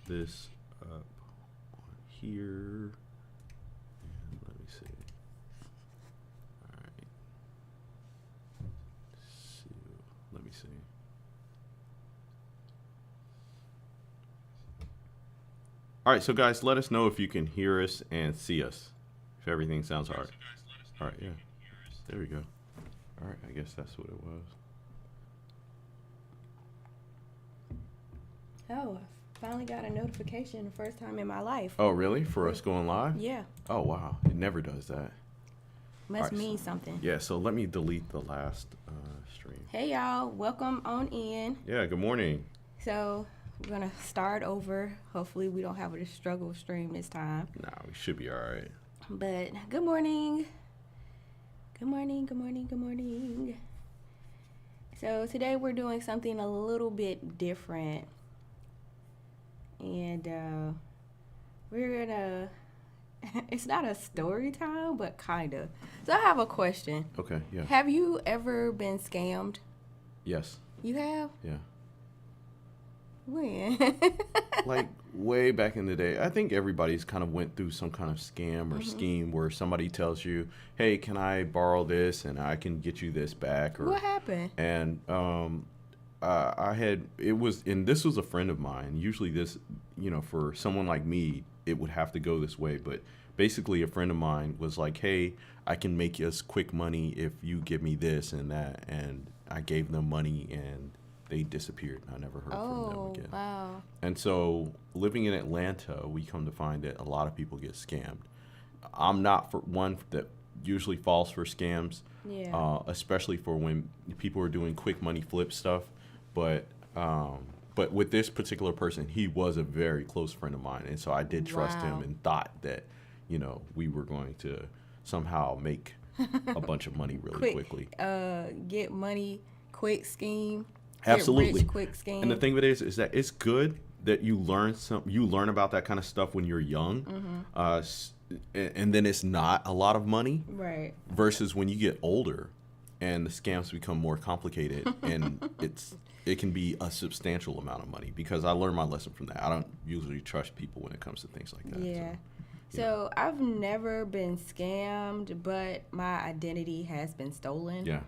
this up on here. And let me see. All right. Let me see. All right, so guys, let us know if you can hear us and see us. If everything sounds all right. All right, yeah. There we go. All right, I guess that's what it was. Oh, I finally got a notification the first time in my life. Oh, really? For us going live? Yeah. Oh, wow. It never does that. Must mean something. Yeah, so let me delete the last stream. Hey, y'all. Welcome on in. Yeah, good morning. So we're going to start over. Hopefully we don't have a struggle stream this time. Nah, we should be all right. But good morning. Good morning, good morning, good morning. So today we're doing something a little bit different. And we're gonna, it's not a story time, but kind of. So I have a question. Okay, yeah. Have you ever been scammed? Yes. You have? Yeah. When? Like way back in the day. I think everybody's kind of went through some kind of scam or scheme where somebody tells you, hey, can I borrow this and I can get you this back? Or, what happened? And this was a friend of mine. Usually this, for someone like me, it would have to go this way. But basically a friend of mine was like, hey, I can make us quick money if you give me this and that. And I gave them money and they disappeared. I never heard from them again. Oh, wow. And so living in Atlanta, we come to find that a lot of people get scammed. I'm not for one that usually falls for scams, especially for when people are doing quick money flip stuff. But with this particular person, he was a very close friend of mine. And so I did trust him and thought that, we were going to somehow make a bunch of money really quickly. Get money quick scheme. Absolutely. Get rich quick scheme. And the thing of it is that it's good that you learn about that kind of stuff when you're young. And then it's not a lot of money. Right. Versus when you get older and the scams become more complicated and it can be a substantial amount of money, because I learned my lesson from that. I don't usually trust people when it comes to things like that. Yeah. So I've never been scammed, but my identity has been stolen. Yeah.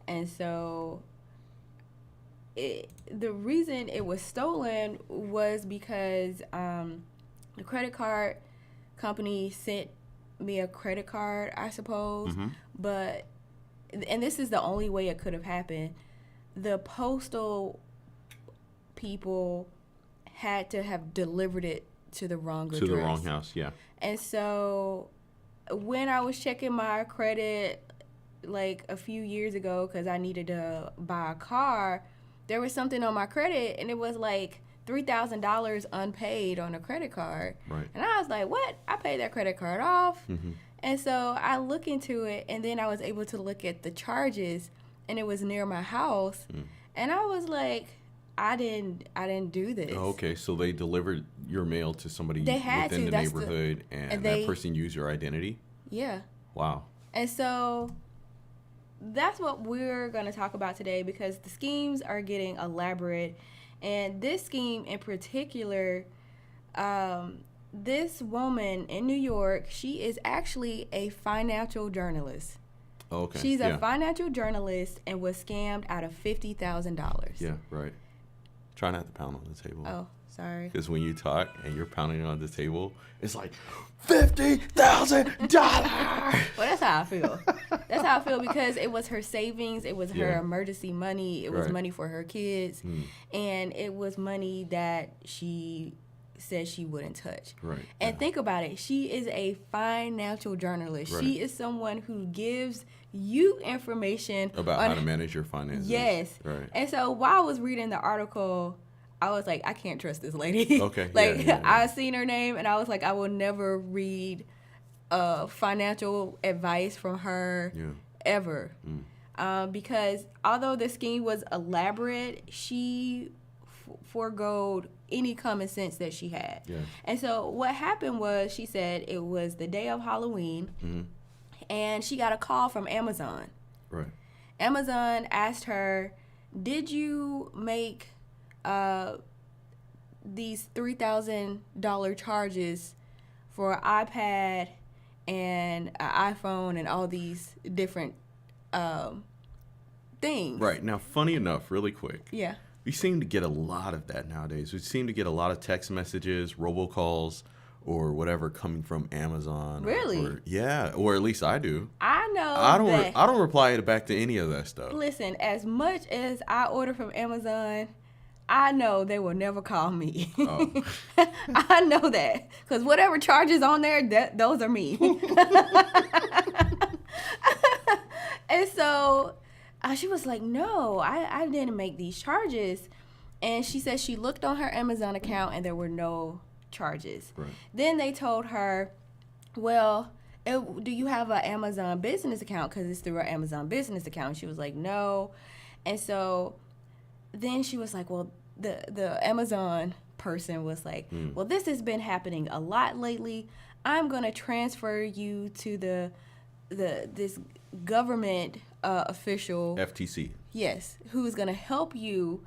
And so the reason it was stolen was because the credit card company sent me a credit card, I suppose. But, and this is the only way it could have happened, the postal people had to have delivered it to the wrong address. To the wrong house, yeah. And so when I was checking my credit like a few years ago because I needed to buy a car, there was something on my credit and it was like $3,000 unpaid on a credit card. Right. And I was like, what? I paid that credit card off. And so I look into it, and then I was able to look at the charges, and it was near my house. And I was like, I didn't do this. Oh, okay, so they delivered your mail to somebody within the neighborhood, and that person used your identity? Yeah. Wow. And so that's what we're going to talk about today, because the schemes are getting elaborate. And this scheme in particular, this woman in New York, she is actually a financial journalist. Okay. She's a financial journalist and was scammed out of $50,000. Yeah, right. Try not to pound on the table. Oh, sorry. Because when you talk and you're pounding on the table, it's like $50,000. Well, that's how I feel. That's how I feel, because it was her savings, it was her emergency money, it was money for her kids, and it was money that she said she wouldn't touch. Right. And think about it. She is a financial journalist. Right. She is someone who gives you information about how to manage your finances. Yes. Right. And so while I was reading the article, I was like, I can't trust this lady. Okay. I seen her name and I was like, I will never read financial advice from her ever. Because although the scheme was elaborate, she foregoed any common sense that she had. Yeah. And so what happened was, she said it was the day of Halloween, and she got a call from Amazon. Right. Amazon asked her, did you make these $3,000 charges for an iPad and an iPhone and all these different things. Right. Now, funny enough, really quick. Yeah. We seem to get a lot of that nowadays. We seem to get a lot of text messages, robocalls, or whatever coming from Amazon. Really? Or at least I do. I know. I don't reply back to any of that stuff. Listen, as much as I order from Amazon, I know they will never call me. Oh. I know that. Because whatever charges on there, those are me. And so she was like, no, I didn't make these charges. And she said she looked on her Amazon account and there were no charges. Right. Then they told her, well, do you have an Amazon business account? Because it's through her Amazon business account. She was like, no. And so then she was like, well, the Amazon person was like, well, this has been happening a lot lately. I'm going to transfer you to this government official. FTC. Yes, who's going to help you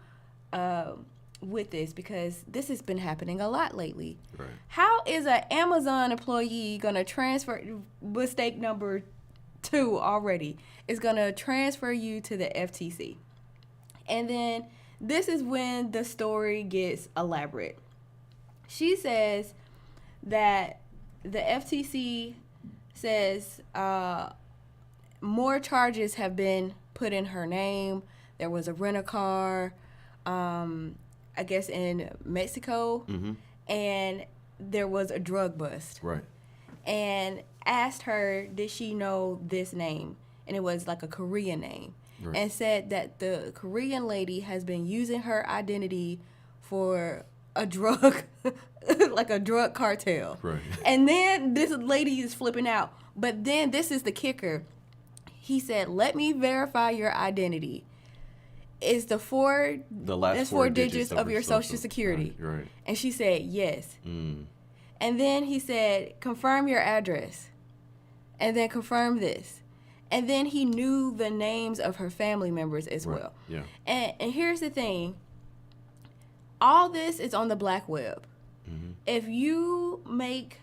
with this because this has been happening a lot lately. Right. How is an Amazon employee going to transfer, mistake number 2 already, is going to transfer you to the FTC? And then this is when the story gets elaborate. She says that the FTC says more charges have been put in her name. There was a rent-a-car, I guess in Mexico, and there was a drug bust. Right. And asked her, did she know this name? And it was like a Korean name. Right. And said that the Korean lady has been using her identity for a drug, like a drug cartel. Right. And then this lady is flipping out. But then this is the kicker. He said, let me verify your identity. It's the last four digits of your social security. Right. And she said, yes. And then he said, confirm your address. And then confirm this. And then he knew the names of her family members as well. Yeah. And here's the thing. All this is on the black web. If you make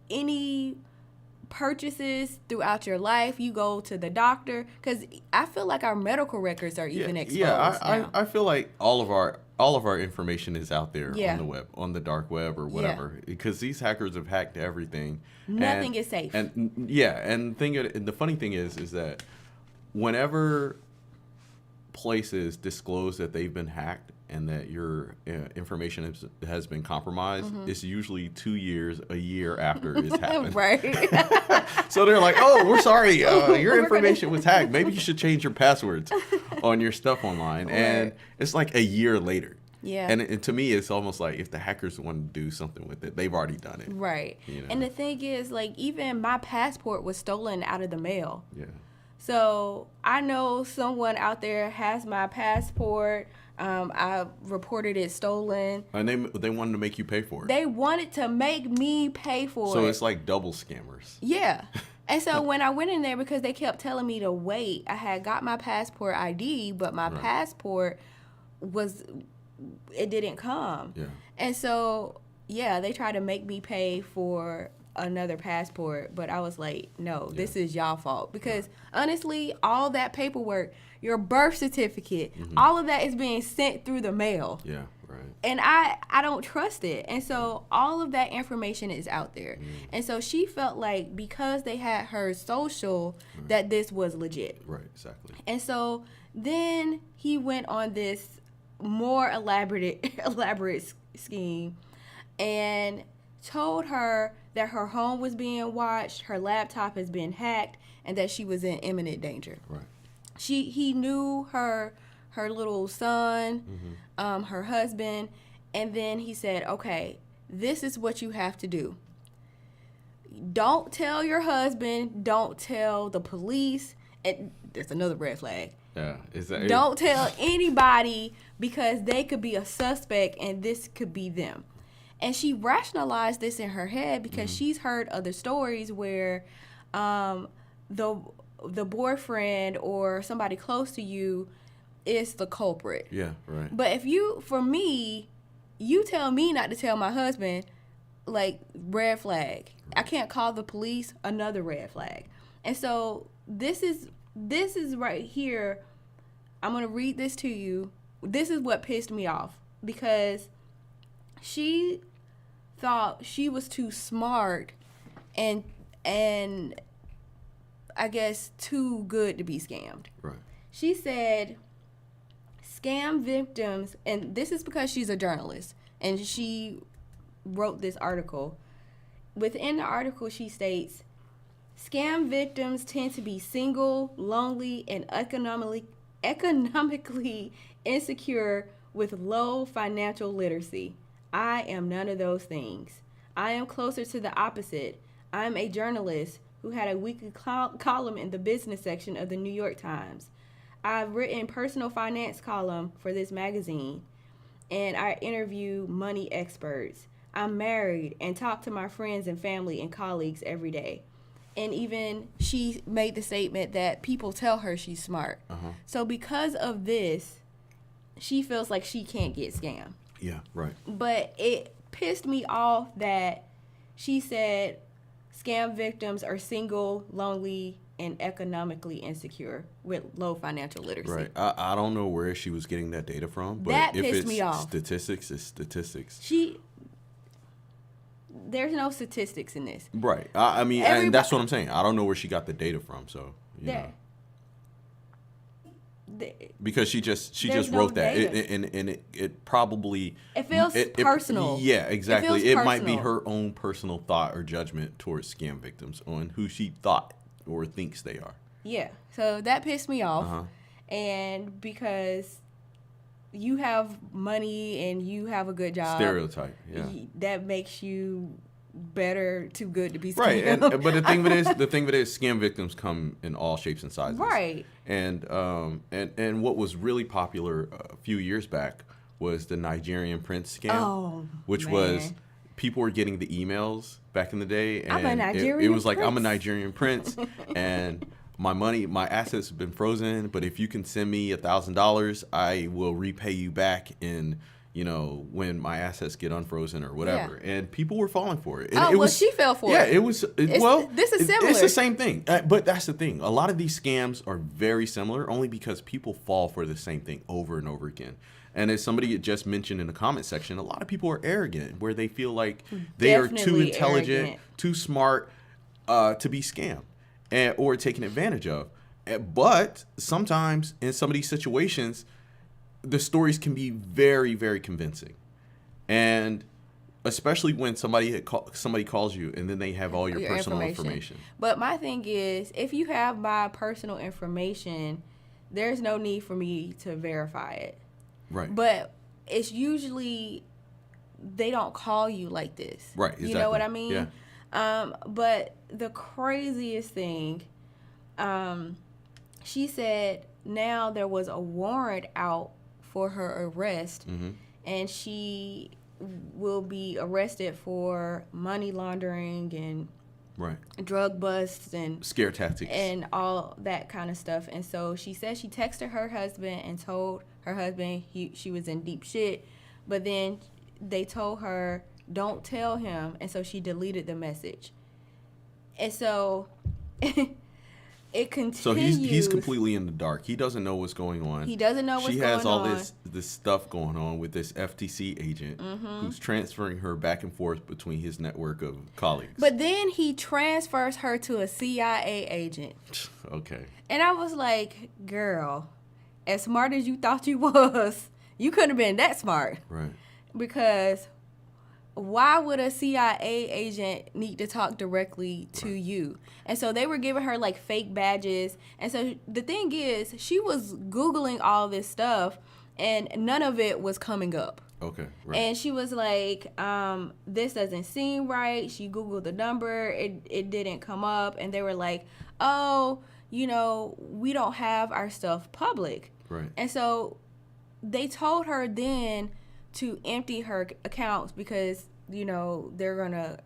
any purchases throughout your life, you go to the doctor, because I feel like our medical records are even exposed now. I feel like all of our information is out there on the web, on the dark web or whatever, because these hackers have hacked everything. Nothing is safe. And the funny thing is that whenever places disclose that they've been hacked and that your information has been compromised, it's usually 2 years, a year after it's happened. Right. So they're like, oh, we're sorry, your information was hacked. Maybe you should change your passwords on your stuff online. Right. And it's like a year later. Yeah. And to me, it's almost like if the hackers want to do something with it, they've already done it. Right. You know? And the thing is, like, even my passport was stolen out of the mail. Yeah. So I know someone out there has my passport. I reported it stolen. And they wanted to make you pay for it. They wanted to make me pay for it. So it's like double scammers. Yeah. And so when I went in there, because they kept telling me to wait, I had got my passport ID, but my passport it didn't come. Yeah. And so, they tried to make me pay for another passport, but I was like, no, this is y'all fault, because honestly, all that paperwork, your birth certificate, all of that is being sent through the mail. Yeah, right. And I don't trust it. And so all of that information is out there. And so she felt like because they had her social, that this was legit. Right, exactly. And so then he went on this more elaborate scheme and told her that her home was being watched, her laptop has been hacked, and that she was in imminent danger. Right. He knew her little son, her husband, and then he said, okay, this is what you have to do. Don't tell your husband, don't tell the police, and that's another red flag. Yeah. Don't tell anybody, because they could be a suspect and this could be them. And she rationalized this in her head because she's heard other stories where the boyfriend or somebody close to you is the culprit. Yeah, right. But for me, you tell me not to tell my husband, like, red flag. I can't call the police, another red flag. And so this is right here. I'm going to read this to you. This is what pissed me off, because she thought she was too smart and I guess too good to be scammed. Right. She said scam victims, and this is because she's a journalist and she wrote this article. Within the article, she states, scam victims tend to be single, lonely, and economically insecure with low financial literacy. I am none of those things. I am closer to the opposite. I'm a journalist who had a weekly column in the business section of the New York Times. I've written personal finance column for this magazine, and I interview money experts. I'm married and talk to my friends and family and colleagues every day. And even she made the statement that people tell her she's smart. So because of this, she feels like she can't get scammed. Yeah, right. But it pissed me off that she said scam victims are single, lonely, and economically insecure with low financial literacy. Right. I don't know where she was getting that data from, but that if pissed it's me off. Statistics, it's statistics. There's no statistics in this. Right. I mean, and that's what I'm saying. I don't know where she got the data from, so you know. Because she just wrote that, it probably feels personal. Yeah, exactly. It might be her own personal thought or judgment towards scam victims on who she thought or thinks they are. Yeah, so that pissed me off, and because you have money and you have a good job, stereotype, yeah, that makes you better, too good to be scammed. Right, but the thing of it is, scam victims come in all shapes and sizes. Right. And what was really popular a few years back was the Nigerian prince scam, which was people were getting the emails back in the day, and I'm a Nigerian it was like, prince. I'm a Nigerian prince, and my assets have been frozen, but if you can send me $1,000, I will repay you back in, you know, when my assets get unfrozen or whatever. Yeah. And people were falling for it. And she fell for it. Yeah, it was. This is similar. It's the same thing. But that's the thing. A lot of these scams are very similar only because people fall for the same thing over and over again. And as somebody had just mentioned in the comment section, a lot of people are arrogant, where they feel like they are too intelligent, too smart to be scammed or taken advantage of. But sometimes in some of these situations, the stories can be very, very convincing. And especially when somebody calls you and then they have all your personal information. But my thing is, if you have my personal information, there's no need for me to verify it. Right. But it's usually they don't call you like this. Right, exactly. You know what I mean? Yeah. But the craziest thing, she said now there was a warrant out for her arrest, and she will be arrested for money laundering and drug busts and scare tactics and all that kind of stuff. And so she said she texted her husband and told her husband she was in deep shit, but then they told her don't tell him, and so she deleted the message. And so it continues. So he's completely in the dark. He doesn't know what's going on. He doesn't know what's going on. She has all this stuff going on with this FTC agent who's transferring her back and forth between his network of colleagues. But then he transfers her to a CIA agent. Okay. And I was like, girl, as smart as you thought you was, you couldn't have been that smart. Right. Because why would a CIA agent need to talk directly to you? And so they were giving her like fake badges. And so the thing is, she was Googling all this stuff and none of it was coming up. Okay. Right. And she was like, this doesn't seem right. She Googled the number. It didn't come up. And they were like, oh, you know, we don't have our stuff public. Right. And so they told her then to empty her accounts because, you know, they're going to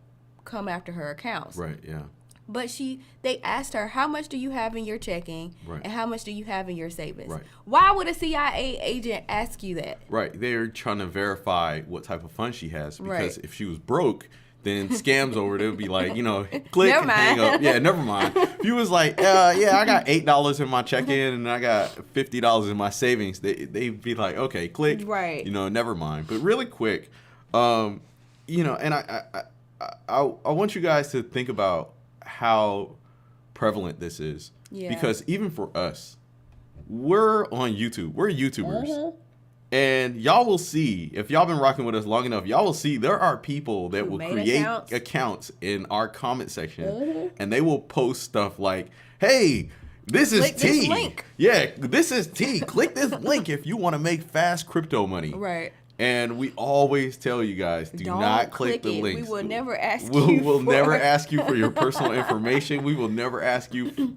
come after her accounts. Right, yeah. But they asked her, how much do you have in your checking Right. and how much do you have in your savings? Right. Why would a CIA agent ask you that? Right. They're trying to verify what type of funds she has, because Right. if she was broke, then scams over, they'll be like, click Never and hang mind. up. Yeah, never mind. If you was like, I got $8 in my check-in and I got $50 in my savings, they'd be like, okay, click. Right. Never mind. But really quick, and I want you guys to think about how prevalent this is. Yeah. Because even for us, we're on YouTube. We're YouTubers. Mm-hmm. And y'all will see, if y'all been rocking with us long enough, y'all will see there are people that Who will made create accounts. accounts in our comment section, Mm-hmm. and they will post stuff like, hey, this is Click T. this link. Yeah, this is T. Click this link if you want to make fast crypto money. Right. And we always tell you guys, do Don't not click the it. links. We will never ask We'll you never ask you for your personal information. We will never ask you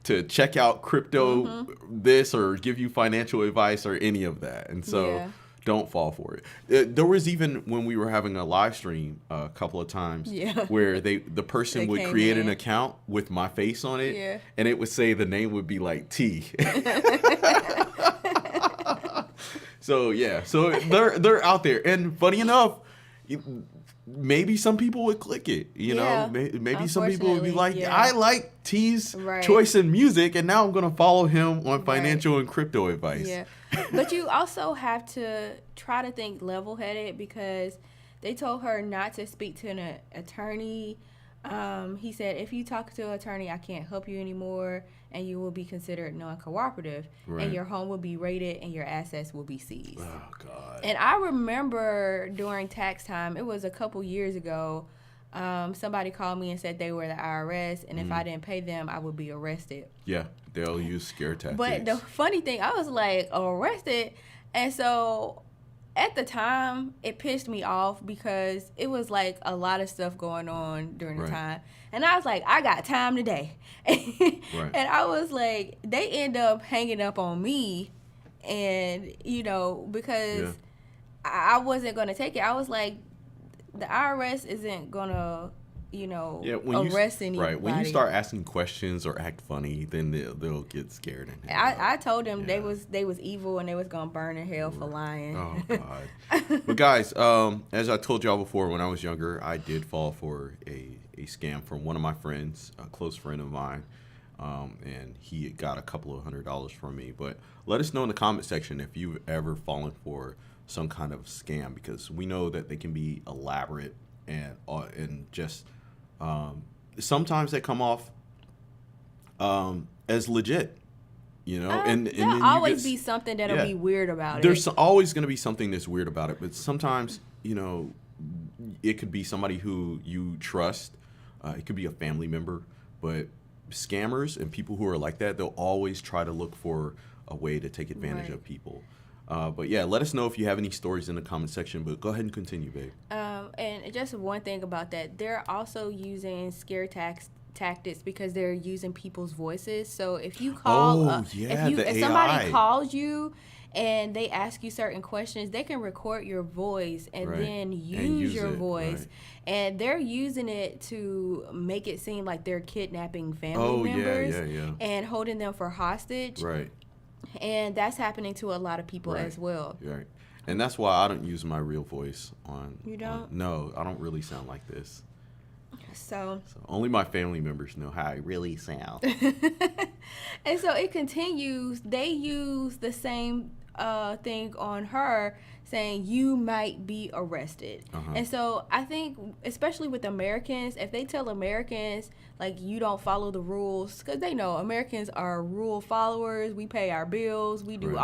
to check out crypto this or give you financial advice or any of that. And so don't fall for it. There was even when we were having a live stream a couple of times where the person They would came create an in. account with my face on it, Yeah. and it would say the name would be like T. So they're out there, and funny enough, maybe some people would click it. Maybe some people would be like, I like T's choice in music, and now I'm gonna follow him on financial and crypto advice. Yeah, but you also have to try to think level-headed, because they told her not to speak to an attorney. He said, if you talk to an attorney, I can't help you anymore, and you will be considered non-cooperative, and your home will be raided, and your assets will be seized. Oh, God. And I remember during tax time, it was a couple years ago, somebody called me and said they were the IRS, and if I didn't pay them, I would be arrested. Yeah, they'll use scare tactics. But the funny thing, I was like, arrested? And so at the time, it pissed me off because it was like a lot of stuff going on during the time. And I was like, I got time today. And I was like, they end up hanging up on me. And, because I wasn't going to take it. I was like, the IRS isn't going to, arrest anybody. Right. When you start asking questions or act funny, then they'll get scared. I told them they was evil and they was going to burn in hell for lying. Oh, God. But guys, as I told y'all before, when I was younger, I did fall for a scam from one of my friends, a close friend of mine. And he got a couple of $100 from me. But let us know in the comment section if you've ever fallen for some kind of scam, because we know that they can be elaborate and just sometimes they come off as legit, and there'll always be something that'll be weird about There's always going to be something that's weird about it, but sometimes it could be somebody who you trust. It could be a family member, but scammers and people who are like that, they'll always try to look for a way to take advantage of people. But yeah, let us know if you have any stories in the comment section, but go ahead and continue, babe. And just one thing about that, they're also using scare tactics because they're using people's voices. So if you call, if somebody calls you and they ask you certain questions, they can record your voice and then use your voice. Right. And they're using it to make it seem like they're kidnapping family members and holding them for hostage. Right. And that's happening to a lot of people as well. Right. And that's why I don't use my real voice on. You don't? No, I don't really sound like this. So only my family members know how I really sound. And so it continues. They use the same thing on her, saying you might be arrested. And so I think, especially with Americans, if they tell Americans like you don't follow the rules, because they know Americans are rule followers. We pay our bills. We do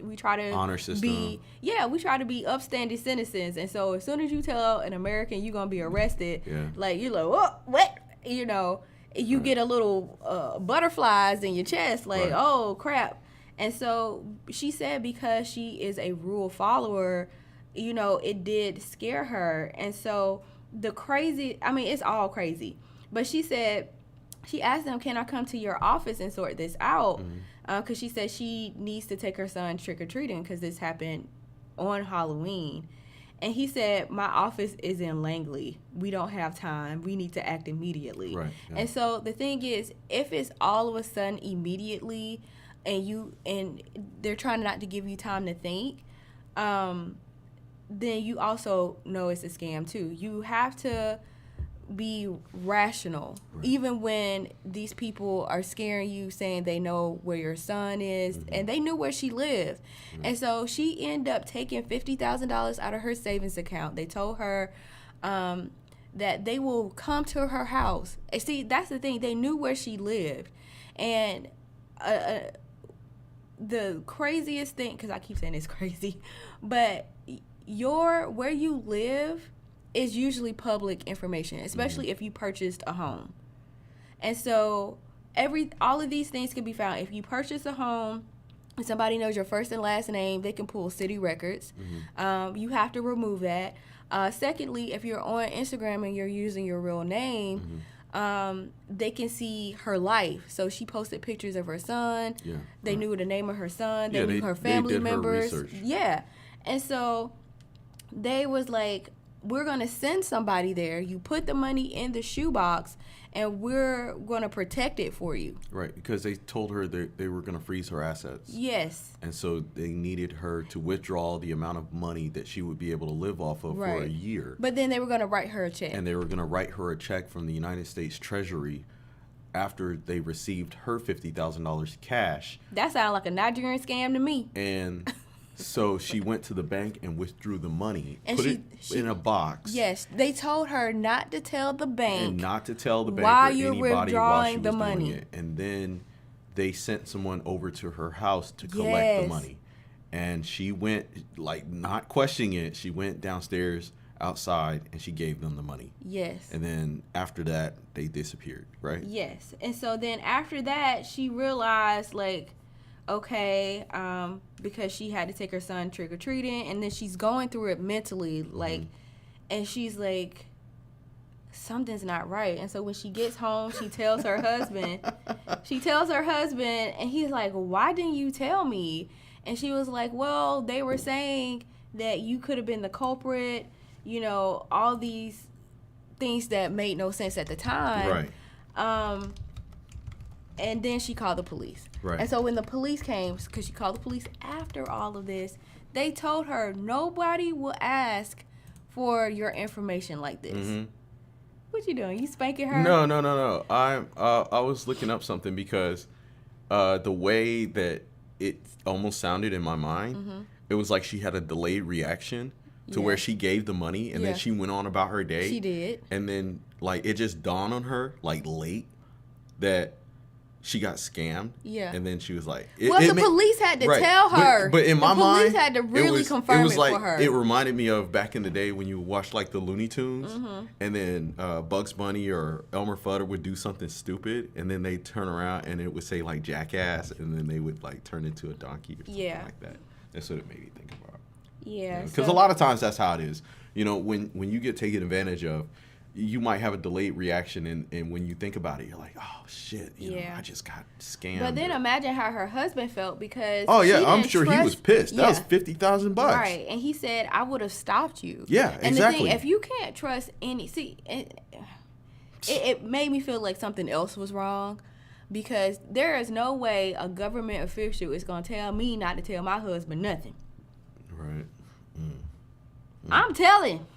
we try to honor system. We try to be upstanding citizens. And so as soon as you tell an American you're gonna be arrested, like you're like, oh, what? You get a little butterflies in your chest, like, oh crap. And so she said because she is a rule follower, it did scare her. And so it's all crazy. But she said, she asked them, can I come to your office and sort this out? Because she said she needs to take her son trick-or-treating because this happened on Halloween. And he said, my office is in Langley. We don't have time. We need to act immediately. Right. Yeah. And so the thing is, if it's all of a sudden immediately and they're trying not to give you time to think, then you also know it's a scam too. You have to be rational, right. Even when these people are scaring you, saying they know where your son is, and they knew where she lived. And so she ended up taking $50,000 out of her savings account. They told her that they will come to her house. And see, that's the thing. They knew where she lived. And the craziest thing, because I keep saying it's crazy, but where you live is usually public information, especially if you purchased a home. And so all of these things can be found. If you purchase a home and somebody knows your first and last name, they can pull city records. You have to remove that. Secondly, if you're on Instagram and you're using your real name, they can see her life. So she posted pictures of her son. Yeah, they knew the name of her son. They knew her family members. Yeah. And so they was like, we're going to send somebody there. You put the money in the shoebox, and we're going to protect it for you. Right, because they told her they were going to freeze her assets. Yes. And so they needed her to withdraw the amount of money that she would be able to live off of for a year. But then they were going to write her a check. And they were going to write her a check from the United States Treasury after they received her $50,000 cash. That sounds like a Nigerian scam to me. And so she went to the bank and withdrew the money, and put it in a box. Yes, they told her not to tell the bank. And not to tell the bank while or you're anybody withdrawing while she the was money. doing it. And then they sent someone over to her house to collect the money. And she went, like, not questioning it. She went downstairs outside and she gave them the money. Yes. And then after that, they disappeared, right? Yes. And so then after that, she realized, like, okay, because she had to take her son trick-or-treating, and then she's going through it mentally, like, and she's like, something's not right. And so when she gets home, she tells her husband, and he's like, why didn't you tell me? And she was like, well, they were saying that you could have been the culprit, you know, all these things that made no sense at the time. Right. And then she called the police. Right. And so when the police came, because she called the police after all of this, they told her nobody will ask for your information like this. What you doing? You spanking her? No. I was looking up something because the way that it almost sounded in my mind, it was like she had a delayed reaction to where she gave the money and then she went on about her day. She did. And then, like, it just dawned on her, like, late, that she got scammed. Yeah. And then she was like... the police had to tell her. But in my mind... The police had to really confirm it like, for her. It reminded me of back in the day when you watched, like, the Looney Tunes, and then Bugs Bunny or Elmer Fudd would do something stupid, and then they'd turn around and it would say, like, jackass, and then they would, like, turn into a donkey or something like that. That's what it made me think about. Yeah. Because a lot of times that's how it is. You know, when you get taken advantage of, you might have a delayed reaction, and when you think about it, you're like, oh, shit, you know, I just got scammed. But then imagine how her husband felt, because I'm sure he was pissed. That was $50,000. Right, and he said, I would have stopped you. Yeah, and exactly. The thing, if you can't trust it made me feel like something else was wrong, because there is no way a government official is going to tell me not to tell my husband nothing. Right. I'm telling.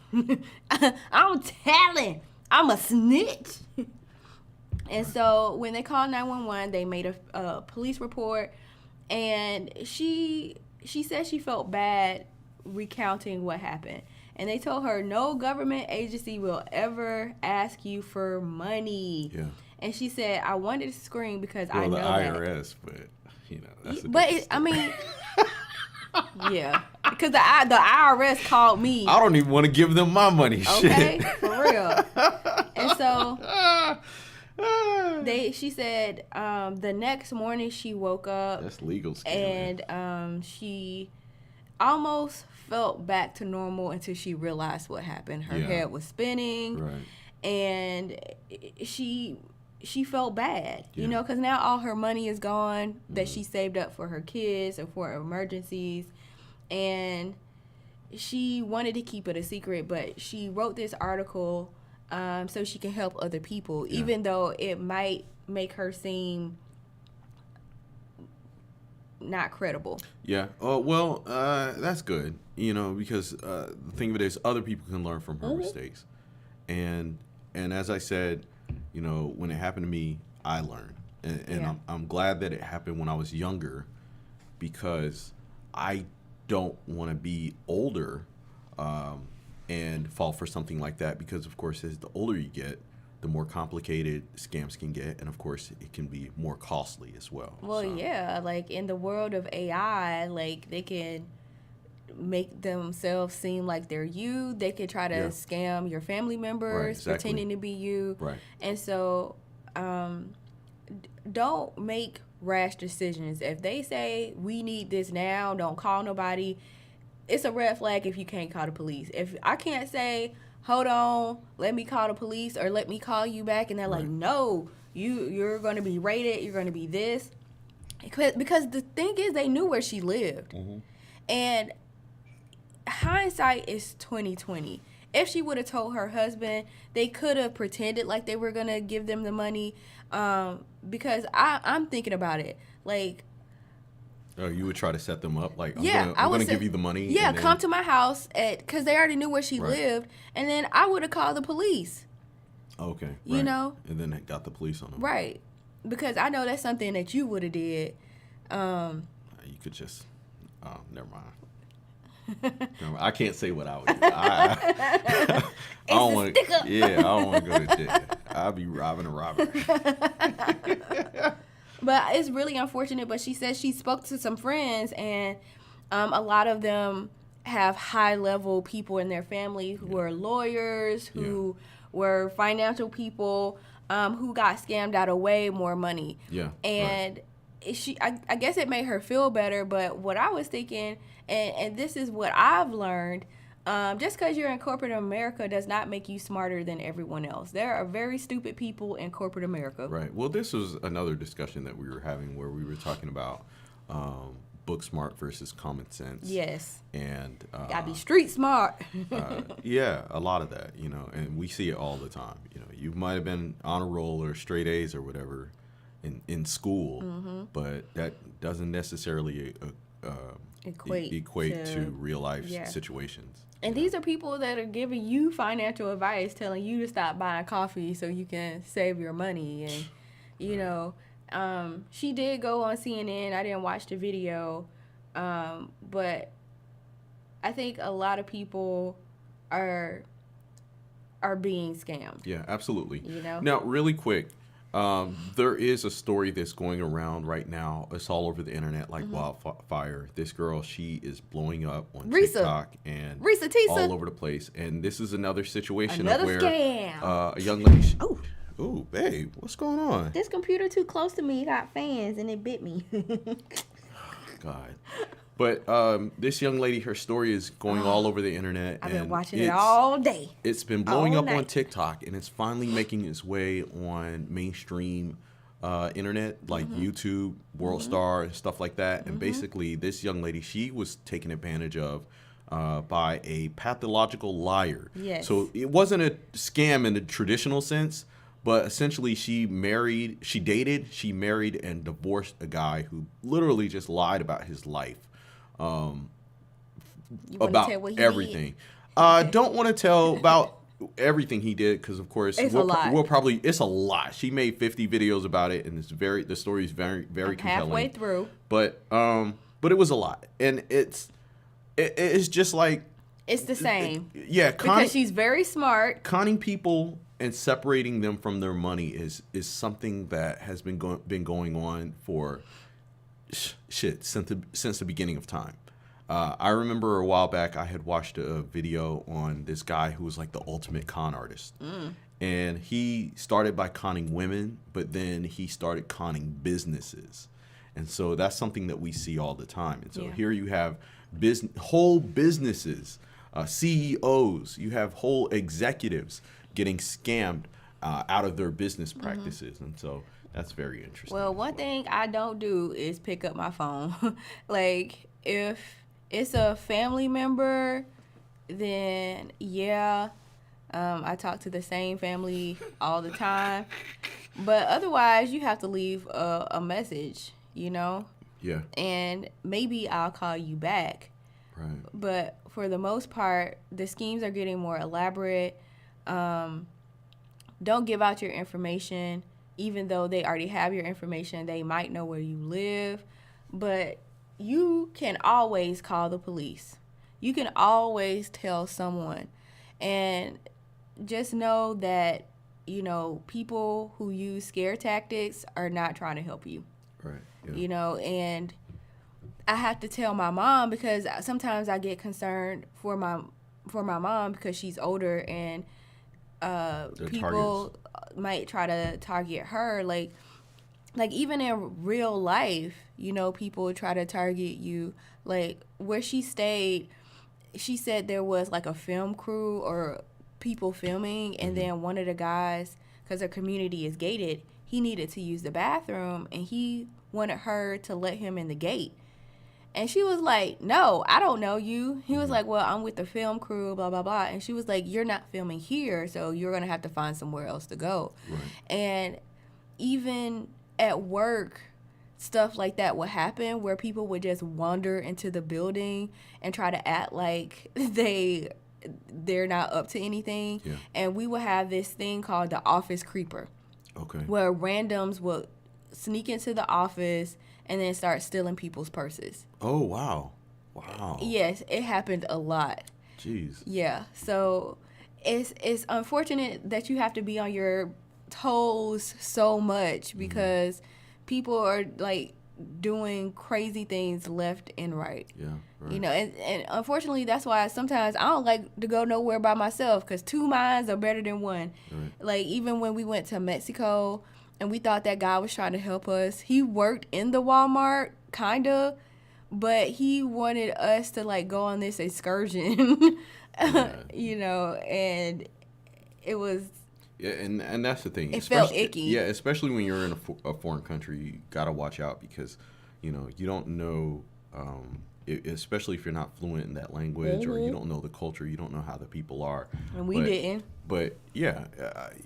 I'm a snitch. And so when they called 911, they made a police report, and she said she felt bad recounting what happened. And they told her no government agency will ever ask you for money. Yeah. And she said, I wanted to scream because I know the that. IRS, but you know, that's a but I mean, yeah, because the IRS called me. I don't even want to give them my money. Okay, shit. For real. And so she said the next morning she woke up. That's legal scam. And she almost felt back to normal until she realized what happened. Her head was spinning, right, and she felt bad, you know, because now all her money is gone that she saved up for her kids and for emergencies. And she wanted to keep it a secret, but she wrote this article so she can help other people, even though it might make her seem not credible. Yeah. Well, that's good. Because the thing of it is, other people can learn from her mistakes, and as I said, when it happened to me, I learned, and I'm glad that it happened when I was younger, because I don't want to be older and fall for something like that, because of course, as the older you get, the more complicated scams can get, and of course it can be more costly as well. Well, yeah, like in the world of AI, like they can make themselves seem like they're you. They could try to scam your family members, pretending to be you. Right. And so don't make rash decisions. If they say we need this now, don't call nobody. It's a red flag if you can't call the police. If I can't say, hold on, let me call the police, or let me call you back, and they're like, no, you're going to be raided, you're going to be this. Because the thing is, they knew where she lived. And hindsight is 2020. If she would have told her husband, they could have pretended like they were going to give them the money, because I'm thinking about it. Like, oh, you would try to set them up? Like, I'm going to give you the money? Yeah, come to my house, because they already knew where she lived, and then I would have called the police. Okay. You know? And then it got the police on them. Right. Because I know that's something that you would have did. You could just... Oh, never mind. I can't say what I would do. I don't want to. Yeah, I don't want to go to jail. I'll be robbing a robber. But it's really unfortunate. But she says she spoke to some friends, and a lot of them have high-level people in their family who are lawyers, who were financial people, who got scammed out of way more money. Yeah. And I guess it made her feel better. But what I was thinking, and this is what I've learned, just because you're in corporate America does not make you smarter than everyone else. There are very stupid people in corporate America. Right. Well, this was another discussion that we were having where we were talking about book smart versus common sense. Yes. And gotta be street smart. Yeah, a lot of that, and we see it all the time. You might have been on a roll or straight A's or whatever in school, but that doesn't necessarily equate to real life situations. And these are people that are giving you financial advice, telling you to stop buying coffee so you can save your money. And, you know, she did go on CNN. I didn't watch the video, but I think a lot of people are being scammed. Yeah, absolutely. You know? Now, really quick, there is a story that's going around right now. It's all over the internet like wildfire. This girl, she is blowing up on TikTok and all over the place. And this is another situation of where scam. A young lady. Ooh, babe, what's going on? This computer too close to me got fans and it bit me. God. But this young lady, her story is going all over the internet. I've been watching it all day. It's been blowing up on TikTok, and it's finally making its way on mainstream internet, like YouTube, World Star, and stuff like that. And basically, this young lady, she was taken advantage of by a pathological liar. Yes. So it wasn't a scam in the traditional sense, but essentially she dated, she married, and divorced a guy who literally just lied about his life. About everything. Don't want to tell about everything he did because, of course, it's a lot. She made 50 videos about it, and the story is very, very compelling. Halfway through, but it was a lot, and it's just like it's the same. Yeah, because she's very smart. Conning people and separating them from their money is something that has been going on for since the beginning of time. I remember a while back I had watched a video on this guy who was like the ultimate con artist. And he started by conning women, but then he started conning businesses. And so that's something that we see all the time. And so here you have whole businesses, CEOs, you have whole executives getting scammed out of their business practices. And so that's very interesting. Well, one thing I don't do is pick up my phone. Like, if it's a family member then I talk to the same family all the time. But otherwise, you have to leave a message, you know? Yeah. And maybe I'll call you back. Right. But for the most part, the schemes are getting more elaborate. Don't give out your information. Even though they already have your information, they might know where you live. But you can always call the police. You can always tell someone. And just know that, you know, people who use scare tactics are not trying to help you. Right. Yeah. You know, and I have to tell my mom because sometimes I get concerned for my mom because she's older and people might try to target her. Like even in real life, you know, people try to target you. Like where she stayed, she said there was like a film crew or people filming, and then one of the guys, because her community is gated, he needed to use the bathroom, and he wanted her to let him in the gate. And she was like, no, I don't know you. He was like, well, I'm with the film crew, blah, blah, blah. And she was like, you're not filming here, so you're going to have to find somewhere else to go. Right. And even at work, stuff like that would happen where people would just wander into the building and try to act like they're not up to anything. Yeah. And we would have this thing called the office creeper. Okay. Where randoms would sneak into the office and then start stealing people's purses. Oh, wow. Wow. Yes, it happened a lot. Jeez. Yeah. So it's unfortunate that you have to be on your toes so much because people are like doing crazy things left and right. Yeah. Right. You know, and unfortunately, that's why sometimes I don't like to go nowhere by myself because two minds are better than one. Right. Like even when we went to Mexico and we thought that guy was trying to help us, he worked in the Walmart, kind of, but he wanted us to like go on this excursion, you know, and it was... Yeah, and that's the thing. It felt icky. Yeah, especially when you're in a foreign country, you got to watch out because, you know, you don't know, especially if you're not fluent in that language or you don't know the culture, you don't know how the people are. And we didn't. But yeah,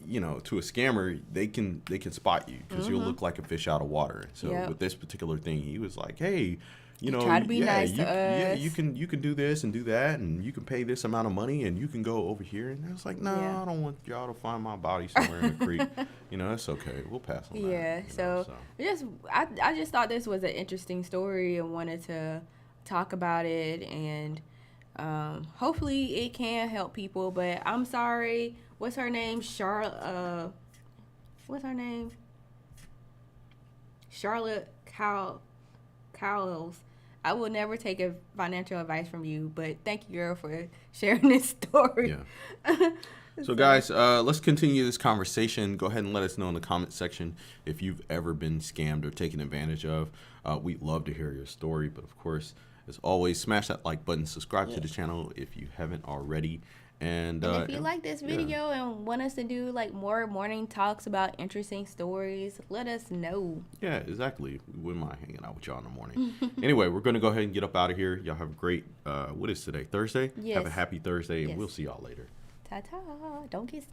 you know, to a scammer, they can spot you because you'll look like a fish out of water. So with this particular thing, he was like, hey, you know, try to be nice to us. Yeah, you can do this and do that, and you can pay this amount of money, and you can go over here. And I was like, no, I don't want y'all to find my body somewhere in the creek. You know, it's okay. We'll pass on that. Yeah. So I just thought this was an interesting story and wanted to talk about it, and hopefully it can help people. But I'm sorry. What's her name? Charlotte. What's her name? Charlotte Cowles. I will never take a financial advice from you, but thank you, girl, for sharing this story. Yeah. So, guys, let's continue this conversation. Go ahead and let us know in the comment section if you've ever been scammed or taken advantage of. We'd love to hear your story, but of course, as always, smash that like button, subscribe to the channel if you haven't already. And if you like this video and want us to do like more morning talks about interesting stories, let us know. Yeah, exactly. We wouldn't mind hanging out with y'all in the morning. Anyway, we're going to go ahead and get up out of here. Y'all have a great, what is today? Thursday? Yes. Have a happy Thursday, and we'll see y'all later. Ta-ta. Don't get scared.